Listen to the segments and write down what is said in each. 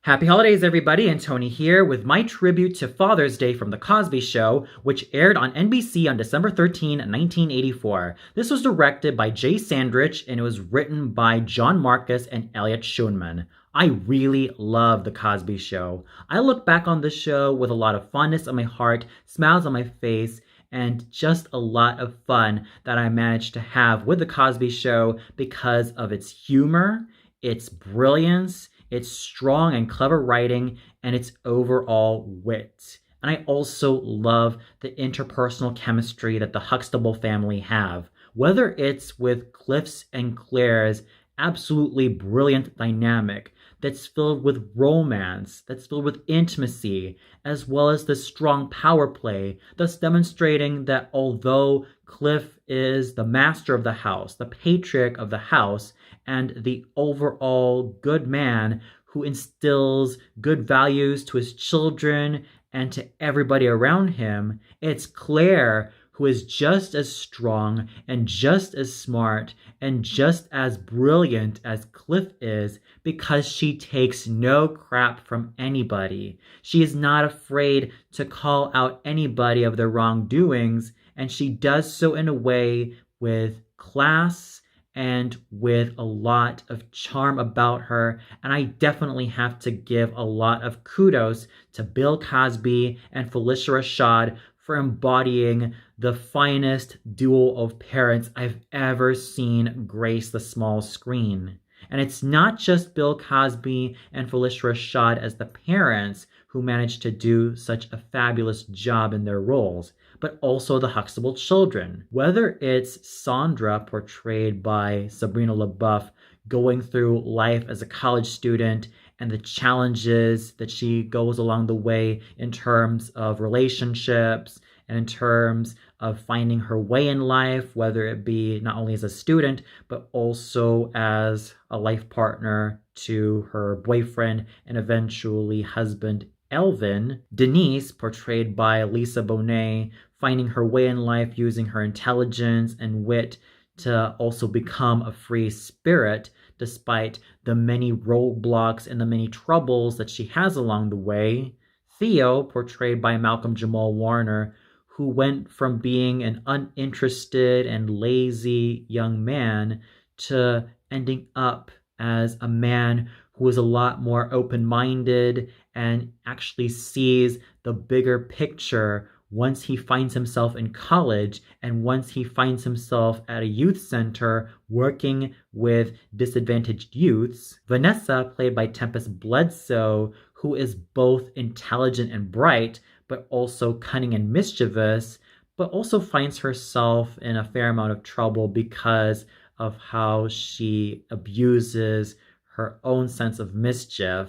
Happy holidays, everybody, and Tony here with my tribute to Father's Day from The Cosby Show, which aired on NBC on December 13, 1984. This was directed by Jay Sandrich, and it was written by John Marcus and Elliot Schoenman. I really love The Cosby Show. I look back on this show with a lot of fondness in my heart, smiles on my face, and just a lot of fun that I managed to have with The Cosby Show because of its humor, its brilliance, its strong and clever writing, and its overall wit. And I also love the interpersonal chemistry that the Huxtable family have. Whether it's with Cliff's and Claire's absolutely brilliant dynamic that's filled with romance, that's filled with intimacy, as well as the strong power play, thus demonstrating that although Cliff is the master of the house, the patriarch of the house, and the overall good man who instills good values to his children and to everybody around him, it's Claire who is just as strong and just as smart and just as brilliant as Cliff is because she takes no crap from anybody. She is not afraid to call out anybody of their wrongdoings, and she does so in a way with class and with a lot of charm about her. And I definitely have to give a lot of kudos to Bill Cosby and Felicia Rashad for embodying the finest duo of parents I've ever seen grace the small screen. And it's not just Bill Cosby and Felicia Rashad as the parents who managed to do such a fabulous job in their roles, but also the Huxtable children. Whether it's Sandra, portrayed by Sabrina LaBeouf, going through life as a college student and the challenges that she goes along the way in terms of relationships and in terms of finding her way in life, whether it be not only as a student, but also as a life partner to her boyfriend and eventually husband, Elvin. Denise, portrayed by Lisa Bonet, finding her way in life using her intelligence and wit to also become a free spirit, despite the many roadblocks and the many troubles that she has along the way. Theo, portrayed by Malcolm Jamal Warner, who went from being an uninterested and lazy young man to ending up as a man who is a lot more open-minded and actually sees the bigger picture once he finds himself in college and once he finds himself at a youth center working with disadvantaged youths. Vanessa, played by Tempest Bledsoe, who is both intelligent and bright, but also cunning and mischievous, but also finds herself in a fair amount of trouble because of how she abuses her own sense of mischief,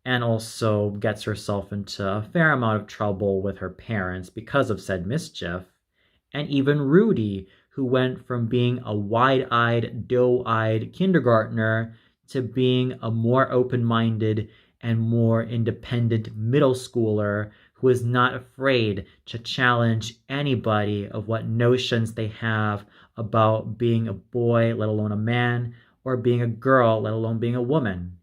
and also gets herself into a fair amount of trouble with her parents because of said mischief. And even Rudy, who went from being a wide-eyed, doe-eyed kindergartner to being a more open-minded and more independent middle schooler who is not afraid to challenge anybody of what notions they have about being a boy, let alone a man, or being a girl, let alone being a woman.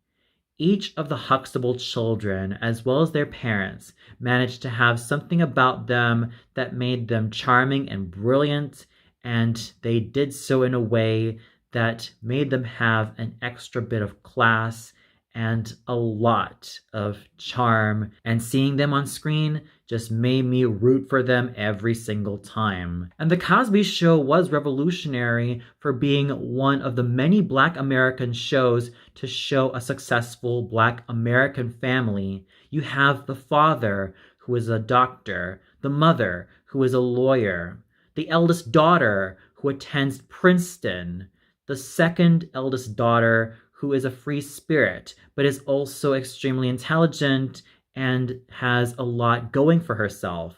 Each of the Huxtable children, as well as their parents, managed to have something about them that made them charming and brilliant, and they did so in a way that made them have an extra bit of class and a lot of charm, and seeing them on screen just made me root for them every single time. And The Cosby Show was revolutionary for being one of the many Black American shows to show a successful Black American family. You have the father, who is a doctor, the mother, who is a lawyer, the eldest daughter, who attends Princeton, the second eldest daughter, who is a free spirit, but is also extremely intelligent and has a lot going for herself.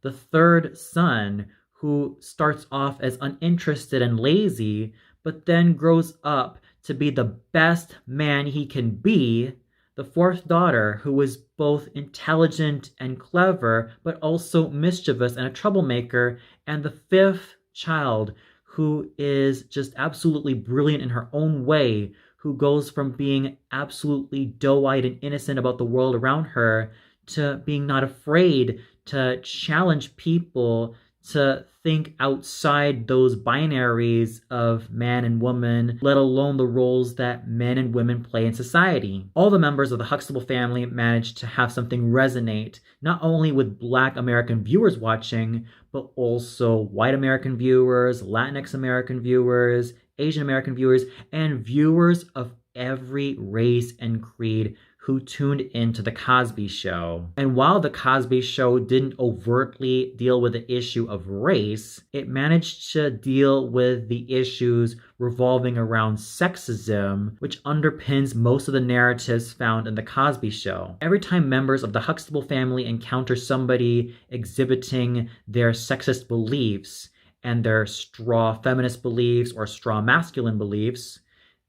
The third son, who starts off as uninterested and lazy, but then grows up to be the best man he can be. The fourth daughter, who is both intelligent and clever, but also mischievous and a troublemaker. And the fifth child, who is just absolutely brilliant in her own way, who goes from being absolutely doe-eyed and innocent about the world around her to being not afraid to challenge people to think outside those binaries of man and woman, let alone the roles that men and women play in society. All the members of the Huxtable family managed to have something resonate, not only with Black American viewers watching, but also white American viewers, Latinx American viewers, Asian American viewers, and viewers of every race and creed who tuned into The Cosby Show. And while The Cosby Show didn't overtly deal with the issue of race, it managed to deal with the issues revolving around sexism, which underpins most of the narratives found in The Cosby Show. Every time members of the Huxtable family encounter somebody exhibiting their sexist beliefs and their straw feminist beliefs or straw masculine beliefs,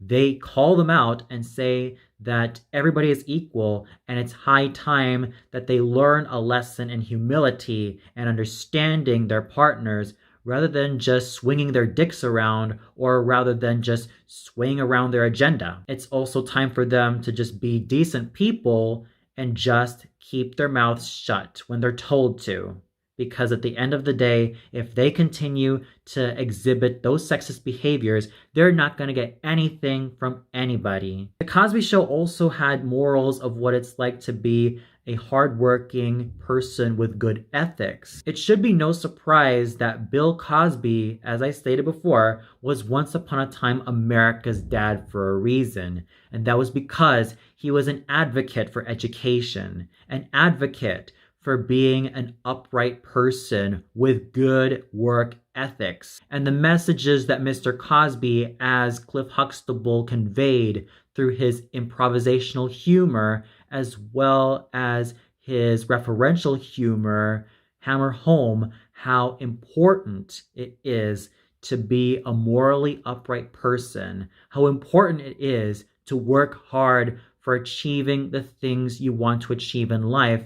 they call them out and say that everybody is equal and it's high time that they learn a lesson in humility and understanding their partners rather than just swinging their dicks around or rather than just swaying around their agenda. It's also time for them to just be decent people and just keep their mouths shut when they're told to. Because at the end of the day, if they continue to exhibit those sexist behaviors, they're not going to get anything from anybody. The Cosby Show also had morals of what it's like to be a hardworking person with good ethics. It should be no surprise that Bill Cosby, as I stated before, was once upon a time America's dad for a reason. And that was because he was an advocate for education, an advocate for being an upright person with good work ethics. And the messages that Mr. Cosby as Cliff Huxtable conveyed through his improvisational humor as well as his referential humor hammer home how important it is to be a morally upright person, how important it is to work hard for achieving the things you want to achieve in life,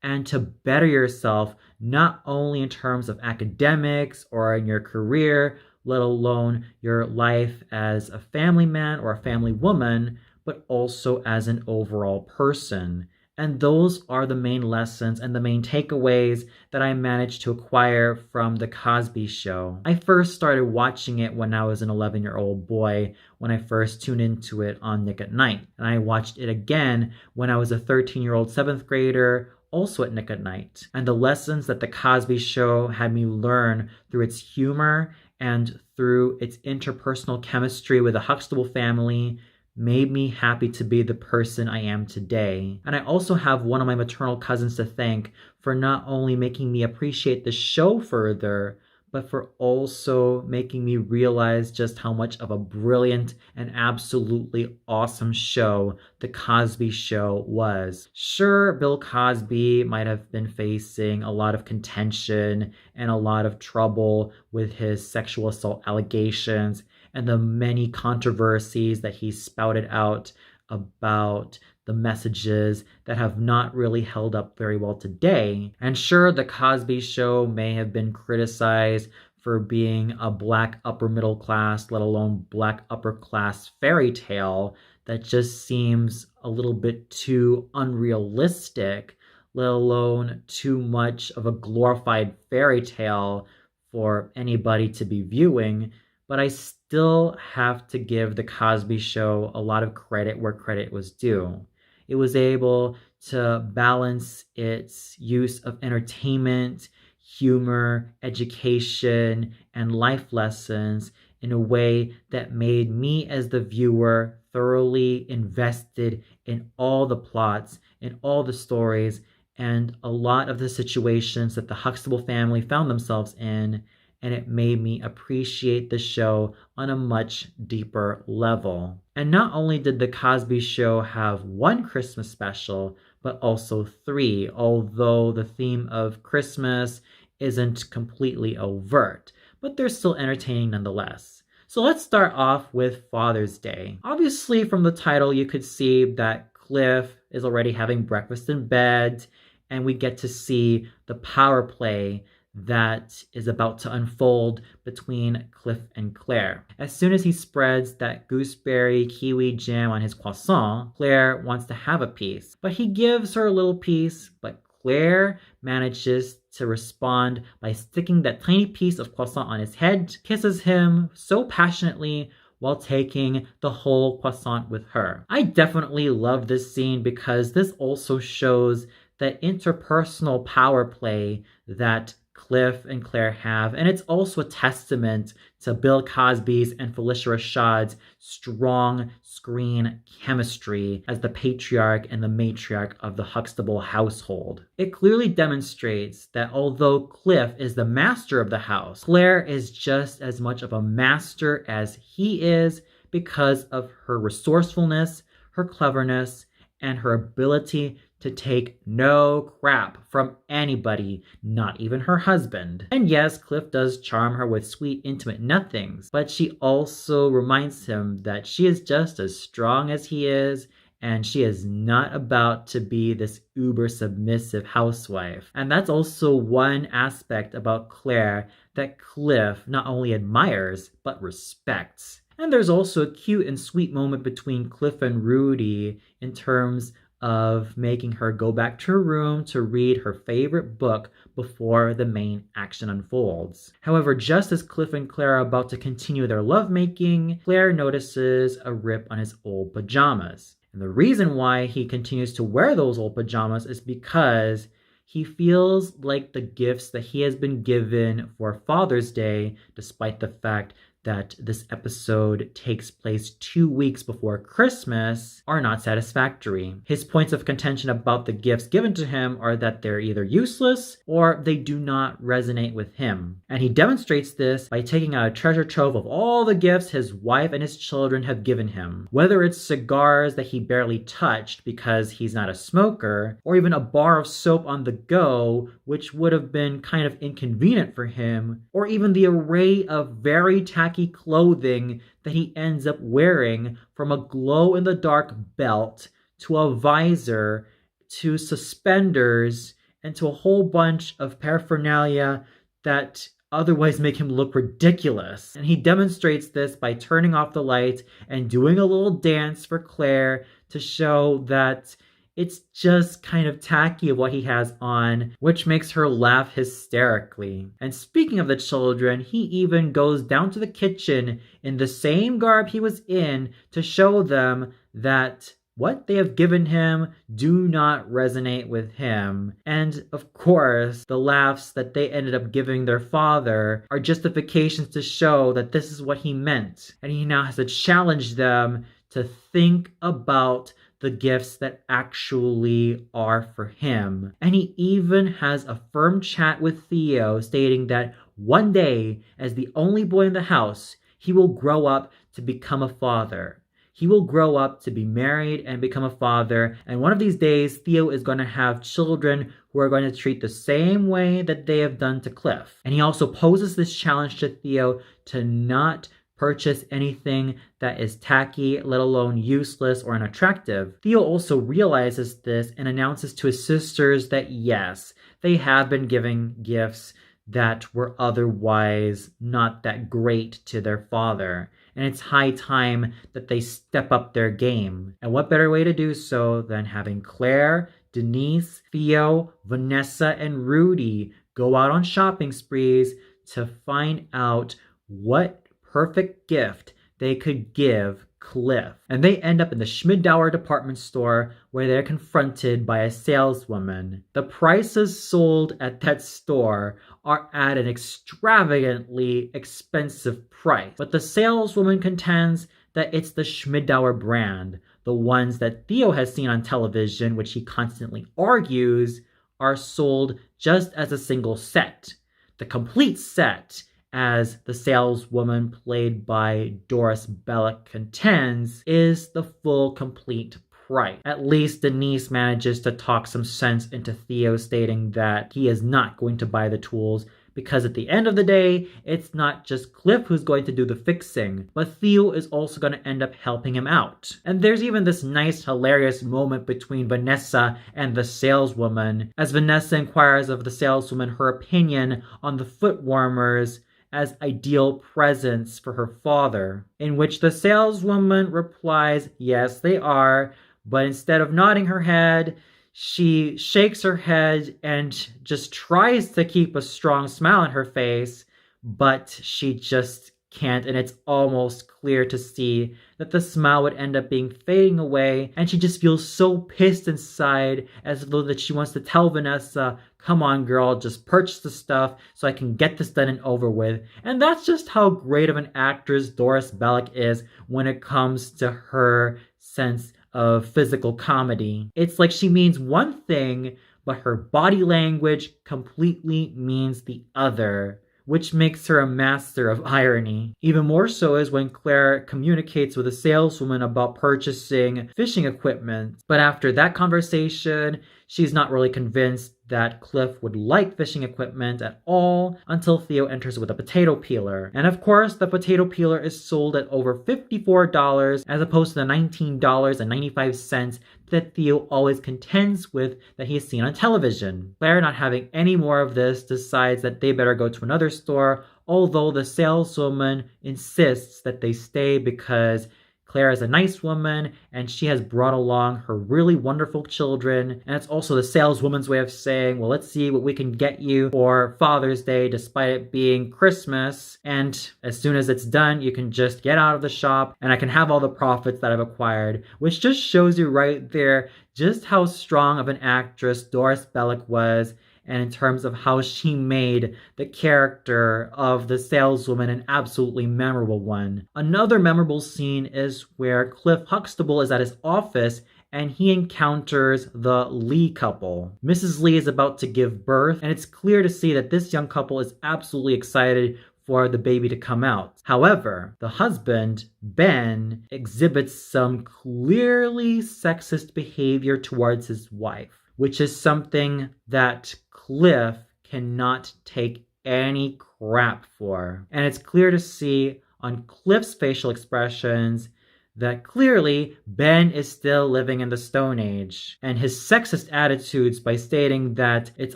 and to better yourself, not only in terms of academics or in your career, let alone your life as a family man or a family woman, but also as an overall person. And those are the main lessons and the main takeaways that I managed to acquire from The Cosby Show. I first started watching it when I was an 11-year-old boy, when I first tuned into it on Nick at Night. And I watched it again when I was a 13-year-old 7th grader, also at Nick at Night. And the lessons that The Cosby Show had me learn through its humor and through its interpersonal chemistry with the Huxtable family made me happy to be the person I am today. And I also have one of my maternal cousins to thank for not only making me appreciate the show further, but for also making me realize just how much of a brilliant and absolutely awesome show The Cosby Show was. Sure, Bill Cosby might have been facing a lot of contention and a lot of trouble with his sexual assault allegations and the many controversies that he spouted out about the messages that have not really held up very well today. And sure, The Cosby Show may have been criticized for being a Black upper middle class, let alone Black upper class fairy tale that just seems a little bit too unrealistic, let alone too much of a glorified fairy tale for anybody to be viewing. But I still have to give The Cosby Show a lot of credit where credit was due. It was able to balance its use of entertainment, humor, education, and life lessons in a way that made me as the viewer thoroughly invested in all the plots, in all the stories, and a lot of the situations that the Huxtable family found themselves in, and it made me appreciate the show on a much deeper level. And not only did The Cosby Show have one Christmas special, but also 3, although the theme of Christmas isn't completely overt, but they're still entertaining nonetheless. So let's start off with Father's Day. Obviously, from the title, you could see that Cliff is already having breakfast in bed, and we get to see the power play that is about to unfold between Cliff and Claire. As soon as he spreads that gooseberry kiwi jam on his croissant, Claire wants to have a piece. But he gives her a little piece, but Claire manages to respond by sticking that tiny piece of croissant on his head, kisses him so passionately while taking the whole croissant with her. I definitely love this scene because this also shows that interpersonal power play that Cliff and Claire have, and it's also a testament to Bill Cosby's and Felicia Rashad's strong screen chemistry as the patriarch and the matriarch of the Huxtable household. It clearly demonstrates that although Cliff is the master of the house, Claire is just as much of a master as he is because of her resourcefulness, her cleverness, and her ability to take no crap from anybody, not even her husband. And yes, Cliff does charm her with sweet, intimate nothings, but she also reminds him that she is just as strong as he is, and she is not about to be this uber submissive housewife. And that's also one aspect about Claire that Cliff not only admires, but respects. And there's also a cute and sweet moment between Cliff and Rudy in terms of making her go back to her room to read her favorite book before the main action unfolds. However, just as Cliff and Claire are about to continue their lovemaking, Claire notices a rip on his old pajamas. And the reason why he continues to wear those old pajamas is because he feels like the gifts that he has been given for Father's Day, despite the fact that this episode takes place 2 weeks before Christmas, are not satisfactory. His points of contention about the gifts given to him are that they're either useless or they do not resonate with him. And he demonstrates this by taking out a treasure trove of all the gifts his wife and his children have given him. Whether it's cigars that he barely touched because he's not a smoker, or even a bar of soap on the go, which would have been kind of inconvenient for him, or even the array of very tacky clothing that he ends up wearing, from a glow-in-the-dark belt to a visor to suspenders and to a whole bunch of paraphernalia that otherwise make him look ridiculous. And he demonstrates this by turning off the lights and doing a little dance for Claire to show that it's just kind of tacky of what he has on, which makes her laugh hysterically. And speaking of the children, he even goes down to the kitchen in the same garb he was in to show them that what they have given him do not resonate with him. And of course, the laughs that they ended up giving their father are justifications to show that this is what he meant. And he now has to challenge them to think about the gifts that actually are for him. And he even has a firm chat with Theo stating that one day, as the only boy in the house, he will grow up to become a father. He will grow up to be married and become a father, and one of these days, Theo is going to have children who are going to treat the same way that they have done to Cliff. And he also poses this challenge to Theo to not purchase anything that is tacky, let alone useless or unattractive. Theo also realizes this and announces to his sisters that yes, they have been giving gifts that were otherwise not that great to their father. And it's high time that they step up their game. And what better way to do so than having Claire, Denise, Theo, Vanessa, and Rudy go out on shopping sprees to find out what perfect gift they could give Cliff. And they end up in the Schmidauer department store where they're confronted by a saleswoman. The prices sold at that store are at an extravagantly expensive price, but the saleswoman contends that it's the Schmidauer brand. The ones that Theo has seen on television, which he constantly argues, are sold just as a single set. The complete set, as the saleswoman played by Doris Bellick contends, is the full complete price. At least Denise manages to talk some sense into Theo, stating that he is not going to buy the tools because at the end of the day, it's not just Cliff who's going to do the fixing, but Theo is also going to end up helping him out. And there's even this nice, hilarious moment between Vanessa and the saleswoman, as Vanessa inquires of the saleswoman her opinion on the foot warmers as ideal presents for her father, in which the saleswoman replies, yes, they are, but instead of nodding her head, she shakes her head and just tries to keep a strong smile on her face, but she just can't, and it's almost clear to see that the smile would end up being fading away, and she just feels so pissed inside, as though that she wants to tell Vanessa, come on girl, just purchase the stuff so I can get this done and over with. And that's just how great of an actress Doris Bellick is when it comes to her sense of physical comedy. It's like she means one thing, but her body language completely means the other, which makes her a master of irony. Even more so is when Claire communicates with a saleswoman about purchasing fishing equipment. But after that conversation, she's not really convinced that Cliff would like fishing equipment at all until Theo enters with a potato peeler. And of course, the potato peeler is sold at over $54 as opposed to the $19.95 that Theo always contends with that he has seen on television. Claire, not having any more of this, decides that they better go to another store, although the saleswoman insists that they stay because Claire is a nice woman, and she has brought along her really wonderful children. And it's also the saleswoman's way of saying, well, let's see what we can get you for Father's Day, despite it being Christmas. And as soon as it's done, you can just get out of the shop, and I can have all the profits that I've acquired. Which just shows you right there just how strong of an actress Doris Bellick was, and in terms of how she made the character of the saleswoman an absolutely memorable one. Another memorable scene is where Cliff Huxtable is at his office and he encounters the Lee couple. Mrs. Lee is about to give birth, and it's clear to see that this young couple is absolutely excited for the baby to come out. However, the husband, Ben, exhibits some clearly sexist behavior towards his wife, which is something that Cliff cannot take any crap for. And it's clear to see on Cliff's facial expressions that clearly Ben is still living in the Stone Age. And his sexist attitudes by stating that it's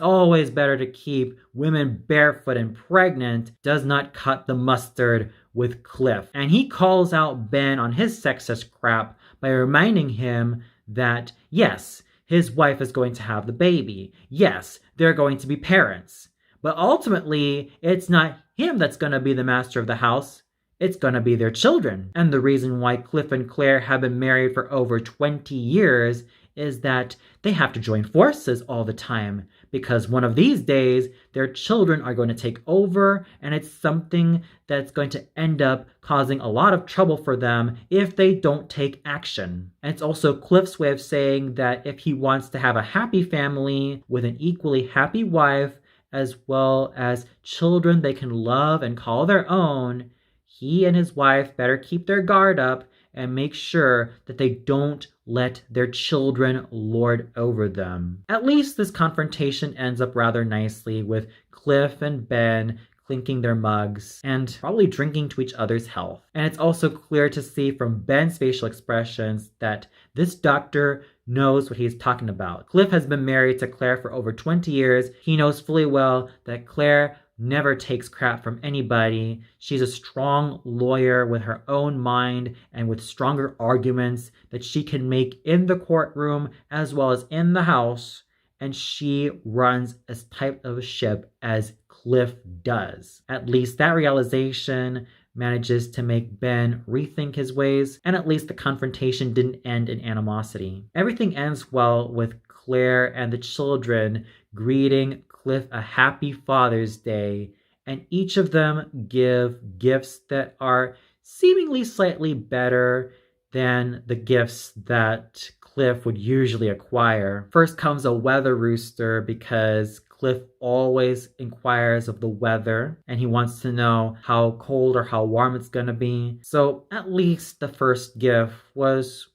always better to keep women barefoot and pregnant does not cut the mustard with Cliff. And he calls out Ben on his sexist crap by reminding him that, yes, his wife is going to have the baby. Yes, they're going to be parents. But ultimately, it's not him that's going to be the master of the house. It's going to be their children. And the reason why Cliff and Claire have been married for over 20 years is that they have to join forces all the time, because one of these days their children are going to take over, and it's something that's going to end up causing a lot of trouble for them if they don't take action. And it's also Cliff's way of saying that if he wants to have a happy family with an equally happy wife, as well as children they can love and call their own, he and his wife better keep their guard up and make sure that they don't let their children lord over them. At least this confrontation ends up rather nicely, with Cliff and Ben clinking their mugs and probably drinking to each other's health. And it's also clear to see from Ben's facial expressions that this doctor knows what he's talking about. Cliff has been married to Claire for over 20 years. He knows fully well that Claire never takes crap from anybody. She's a strong lawyer with her own mind and with stronger arguments that she can make in the courtroom as well as in the house. And she runs as tight of a ship as Cliff does. At least that realization manages to make Ben rethink his ways, and at least the confrontation didn't end in animosity. Everything ends well with Claire and the children greeting Cliff a happy Father's Day, and each of them give gifts that are seemingly slightly better than the gifts that Cliff would usually acquire. First comes a weather rooster, because Cliff always inquires of the weather and he wants to know how cold or how warm it's gonna be. So at least the first gift was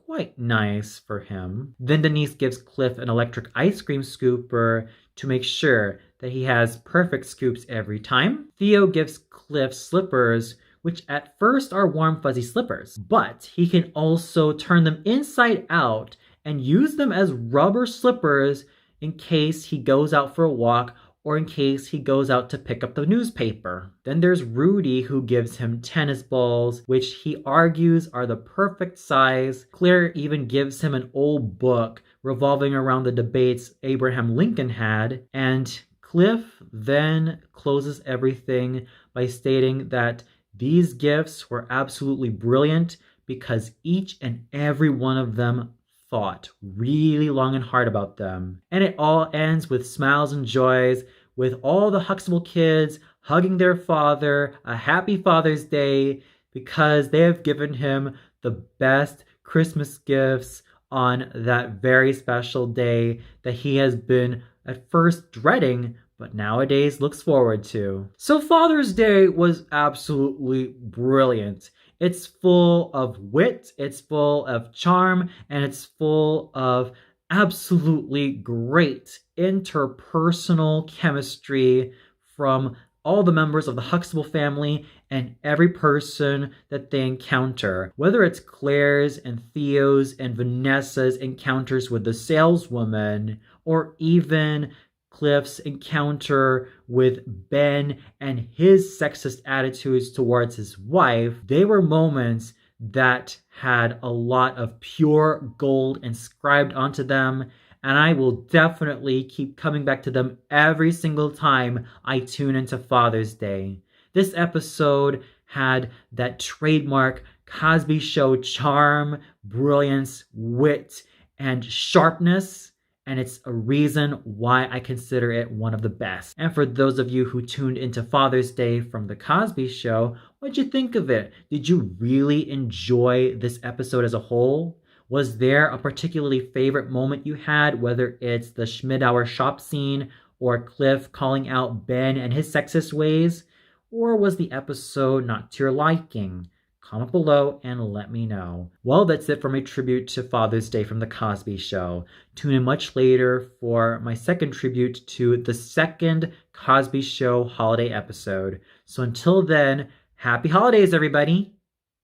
quite nice for him. Then Denise gives Cliff an electric ice cream scooper to make sure that he has perfect scoops every time. Theo gives Cliff slippers, which at first are warm fuzzy slippers, but he can also turn them inside out and use them as rubber slippers in case he goes out for a walk or in case he goes out to pick up the newspaper. Then there's Rudy, who gives him tennis balls, which he argues are the perfect size. Claire even gives him an old book revolving around the debates Abraham Lincoln had, and Cliff then closes everything by stating that these gifts were absolutely brilliant because each and every one of them thought really long and hard about them. And it all ends with smiles and joys, with all the Huxtable kids hugging their father, a happy Father's Day, because they have given him the best Christmas gifts on that very special day that he has been at first dreading, but nowadays looks forward to. So Father's Day was absolutely brilliant. It's full of wit, it's full of charm, and it's full of absolutely great interpersonal chemistry from all the members of the Huxtable family and every person that they encounter. Whether it's Claire's and Theo's and Vanessa's encounters with the saleswoman, or even Cliff's encounter with Ben and his sexist attitudes towards his wife, they were moments that had a lot of pure gold inscribed onto them, and I will definitely keep coming back to them every single time I tune into Father's Day. This episode had that trademark Cosby Show charm, brilliance, wit, and sharpness, and it's a reason why I consider it one of the best. And for those of you who tuned into Father's Day from The Cosby Show, what'd you think of it? Did you really enjoy this episode as a whole? Was there a particularly favorite moment you had, whether it's the Schmidauer shop scene or Cliff calling out Ben and his sexist ways? Or was the episode not to your liking? Comment below and let me know. Well, that's it for my tribute to Father's Day from The Cosby Show. Tune in much later for my second tribute to the second Cosby Show holiday episode. So until then, happy holidays, everybody!